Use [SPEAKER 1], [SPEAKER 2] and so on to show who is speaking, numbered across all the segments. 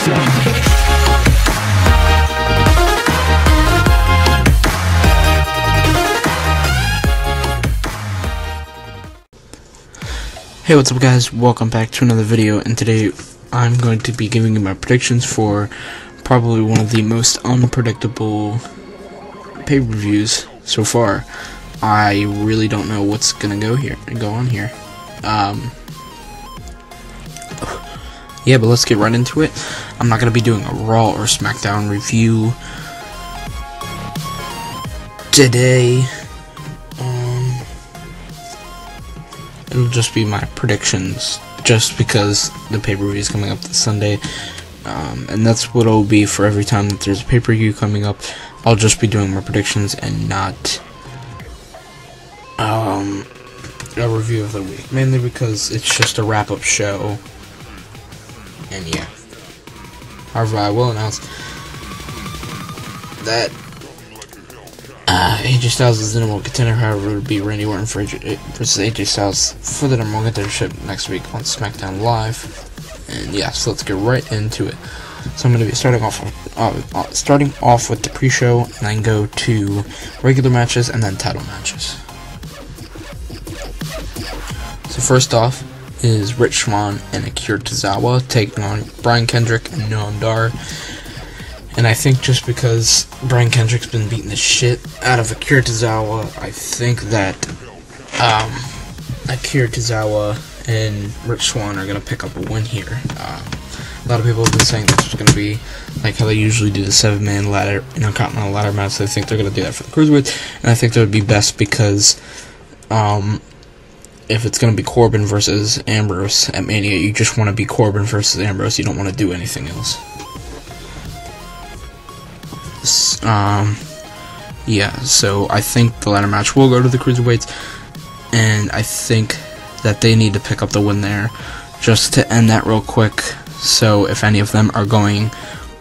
[SPEAKER 1] Hey, what's up guys, welcome back to another video, and today I'm going to be giving you my predictions for probably one of the most unpredictable pay-per-views so far. I really don't know what's gonna go on here. Yeah, but let's get right into it. I'm not gonna be doing a Raw or SmackDown review today. It'll just be my predictions, just because the pay-per-view is coming up this Sunday, and that's what it'll be for every time that there's a pay-per-view coming up. I'll just be doing my predictions and not a review of the week, mainly because it's just a wrap-up show, and yeah. However, I will announce that AJ Styles is the number one contender. However, it would be Randy Orton versus AJ Styles for the number one contendership next week on SmackDown Live. And yeah, so let's get right into it. So I'm going to be starting off with the pre-show, and then go to regular matches and then title matches. So first off is Rich Swann and Akira Tozawa taking on Brian Kendrick and Noam Dar. And I think just because Brian Kendrick's been beating the shit out of Akira Tozawa, I think that Akira Tozawa and Rich Swann are going to pick up a win here. A lot of people have been saying this is going to be like how they usually do the 7-man ladder, Intercontinental ladder match. I think they're going to do that for the Cruiserweights, and I think that would be best because if it's going to be Corbin versus Ambrose at Mania, you just want to be Corbin versus Ambrose. You don't want to do anything else. Yeah, so I think the ladder match will go to the Cruiserweights, and I think that they need to pick up the win there. Just to end that real quick, so if any of them are going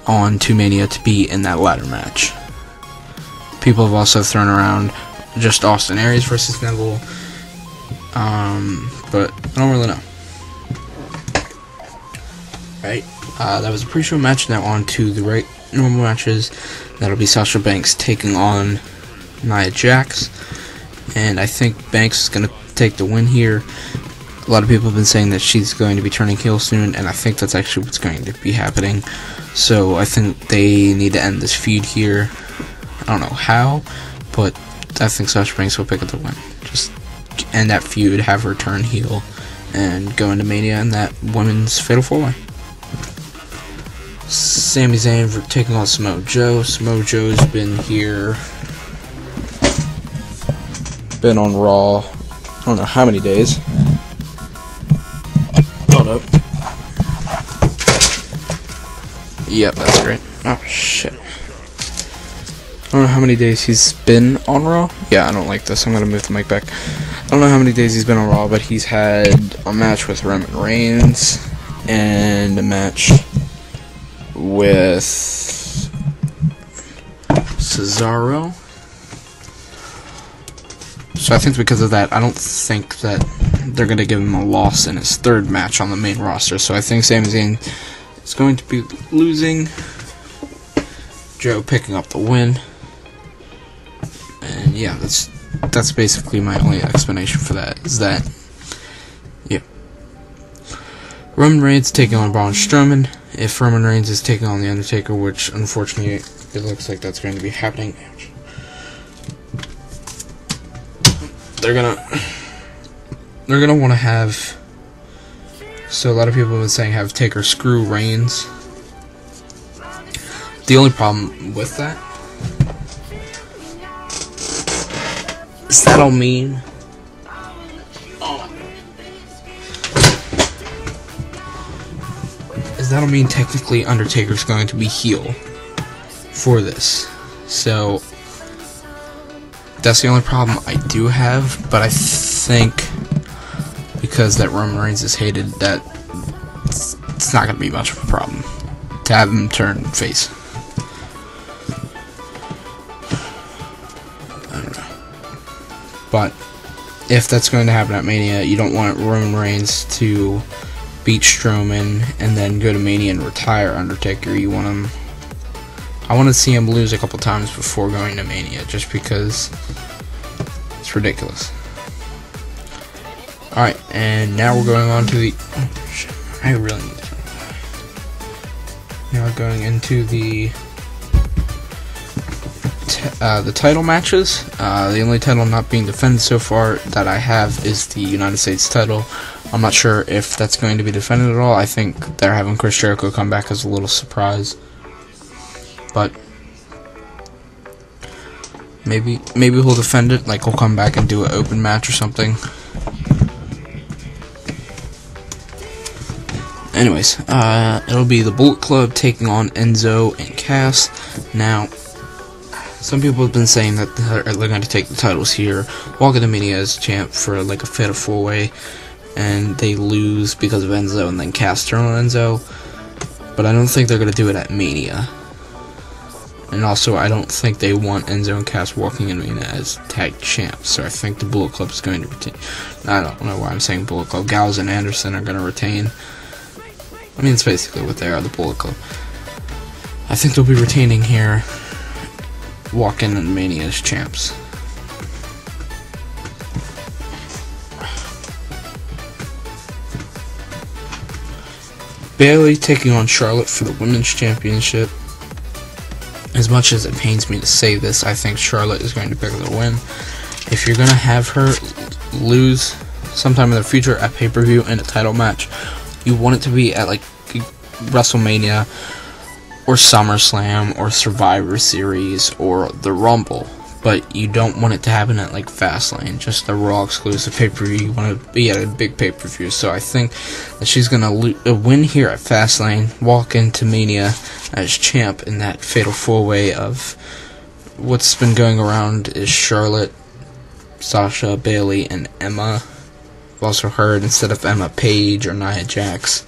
[SPEAKER 1] on to Mania to be in that ladder match. People have also thrown around just Austin Aries versus Neville, but I don't really know. Right, that was a pre-show match. Now on to the normal matches. That'll be Sasha Banks taking on Nia Jax, and I think Banks is going to take the win here. A lot of people have been saying that she's going to be turning heel soon, and I think that's actually what's going to be happening. So I think they need to end this feud here. I don't know how, but I think Sasha Banks will pick up the win. Just end that feud, have her turn heel, and go into Mania in that women's Fatal 4-Way. Sami Zayn for taking on Samoa Joe. Samoa Joe's been here, been on Raw, I don't know how many days. Hold up. Yep, that's great. Oh shit. I don't know how many days he's been on Raw. Yeah, I don't like this. I'm gonna move the mic back. I don't know how many days he's been on Raw, but he's had a match with Roman Reigns and a match with Cesaro. So I think because of that, I don't think that they're going to give him a loss in his third match on the main roster. So I think Sami Zayn is going to be losing, Joe picking up the win. And yeah, that's basically my only explanation for that, is that, yeah. Roman Reigns taking on Braun Strowman. If Roman Reigns is taking on The Undertaker, which unfortunately it looks like that's going to be happening, they're gonna want to have. So a lot of people have been saying have Taker screw Reigns. The only problem with that is that'll mean technically Undertaker's going to be heel for this. So that's the only problem I do have, but I think because that Roman Reigns is hated, that it's not going to be much of a problem to have him turn face. I don't know. But if that's going to happen at Mania, you don't want Roman Reigns to beat Strowman, and then go to Mania and retire Undertaker. You want him. I want to see him lose a couple times before going to Mania, just because it's ridiculous. Alright, and now we're going on to the. Oh, shit. I really need to. Now we're going into the title matches. The only title not being defended so far that I have is the United States title. I'm not sure if that's going to be defended at all. I think they're having Chris Jericho come back as a little surprise, but maybe he'll defend it. Like, he'll come back and do an open match or something. Anyways, it'll be the Bullet Club taking on Enzo and Cass. Now, some people have been saying that they're going to take the titles here, walk into Mania as champ for like a fatal 4-way, and they lose because of Enzo, and then Cass turn on Enzo. But I don't think they're going to do it at Mania. And also, I don't think they want Enzo and Cass walking in Mania as tag champs, so I think the Bullet Club is going to retain. I don't know why I'm saying Bullet Club. Gallows and Anderson are going to retain. I mean, it's basically what they are, the Bullet Club. I think they'll be retaining here, walk in Mania as champs. Bayley taking on Charlotte for the Women's Championship. As much as it pains me to say this, I think Charlotte is going to pick the win. If you're going to have her lose sometime in the future at pay-per-view in a title match, you want it to be at like WrestleMania or SummerSlam or Survivor Series or the Rumble, but you don't want it to happen at like Fastlane, just the Raw exclusive pay-per-view. You want to be at a big pay-per-view, so I think that she's gonna win here at Fastlane, walk into Mania as champ in that fatal 4-way of what's been going around is Charlotte, Sasha, Bayley, and Emma. I've also heard instead of Emma, Paige or Nia Jax.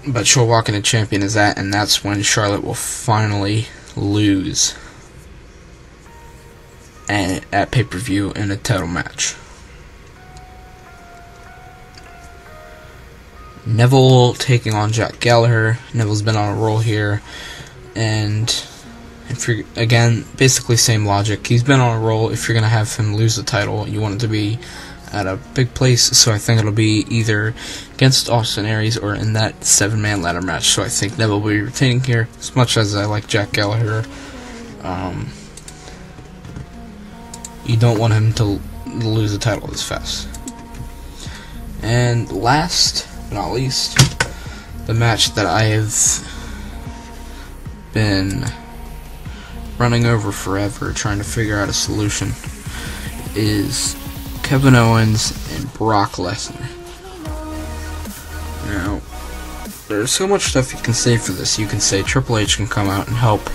[SPEAKER 1] But she'll walk in a champion as that, and that's when Charlotte will finally lose at pay-per-view in a title match. Neville taking on Jack Gallagher. Neville's been on a roll here, and if you're, again, basically same logic. He's been on a roll. If you're going to have him lose the title, you want it to be at a big place, so I think it'll be either against Austin Aries or in that 7-man ladder match. So I think Neville will be retaining here. As much as I like Jack Gallagher, you don't want him to lose the title this fast. And last but not least, the match that I have been running over forever trying to figure out a solution is Kevin Owens and Brock Lesnar. Now, there's so much stuff you can say for this. You can say Triple H can come out and help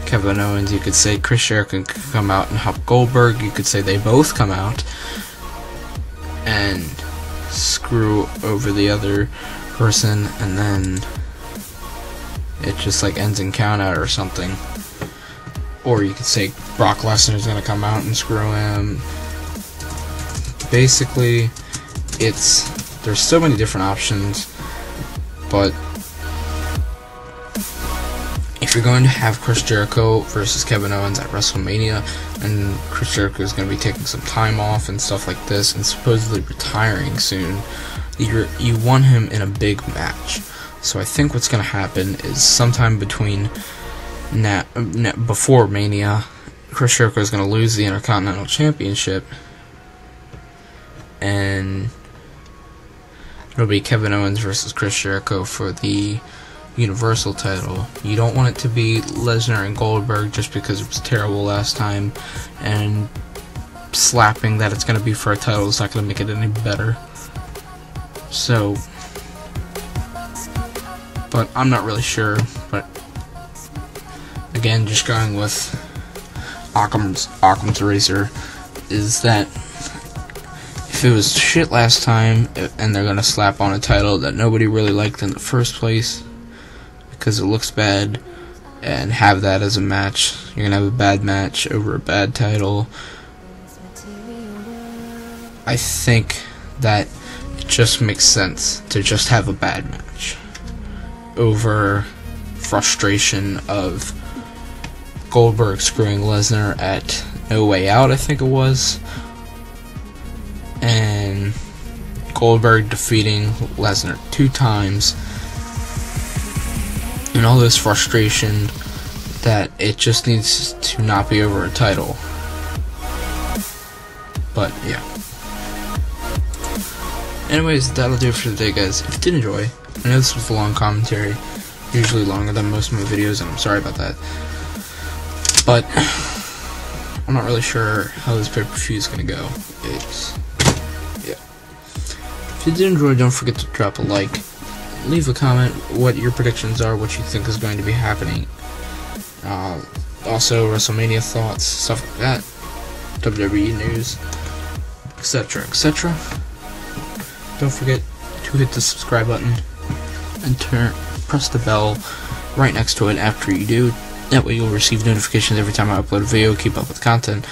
[SPEAKER 1] Kevin Owens. You could say Chris Jericho can come out and help Goldberg. You could say they both come out and screw over the other person, and then it just like ends in count out or something. Or you could say Brock Lesnar is going to come out and screw him. Basically, there's so many different options, but if you're going to have Chris Jericho versus Kevin Owens at WrestleMania, and Chris Jericho is going to be taking some time off and stuff like this, and supposedly retiring soon, you want him in a big match. So I think what's going to happen is sometime between before Mania, Chris Jericho is going to lose the Intercontinental Championship, and it'll be Kevin Owens versus Chris Jericho for the Universal title. You don't want it to be Lesnar and Goldberg just because it was terrible last time, and slapping that it's going to be for a title is not going to make it any better. So, but I'm not really sure, but again, just going with Occam's razor, is that if it was shit last time and they're going to slap on a title that nobody really liked in the first place because it looks bad, and have that as a match, you're going to have a bad match over a bad title, I think that it just makes sense to just have a bad match over frustration of Goldberg screwing Lesnar at No Way Out, I think it was, and Goldberg defeating Lesnar 2 times, and all this frustration that it just needs to not be over a title. But yeah. Anyways, that'll do it for today, guys. If you did enjoy, I know this was a long commentary, usually longer than most of my videos, and I'm sorry about that. But I'm not really sure how this pay-per-view is gonna go. Yeah. If you did enjoy, don't forget to drop a like, leave a comment what your predictions are, what you think is going to be happening. Also, WrestleMania thoughts, stuff like that, WWE news, etc., etc. Don't forget to hit the subscribe button and press the bell right next to it after you do. That way you'll receive notifications every time I upload a video, keep up with the content.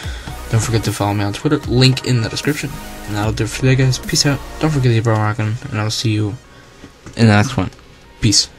[SPEAKER 1] Don't forget to follow me on Twitter, link in the description. And that'll do it for today, guys. Peace out. Don't forget to keep on rocking, and I'll see you in the next one. Peace.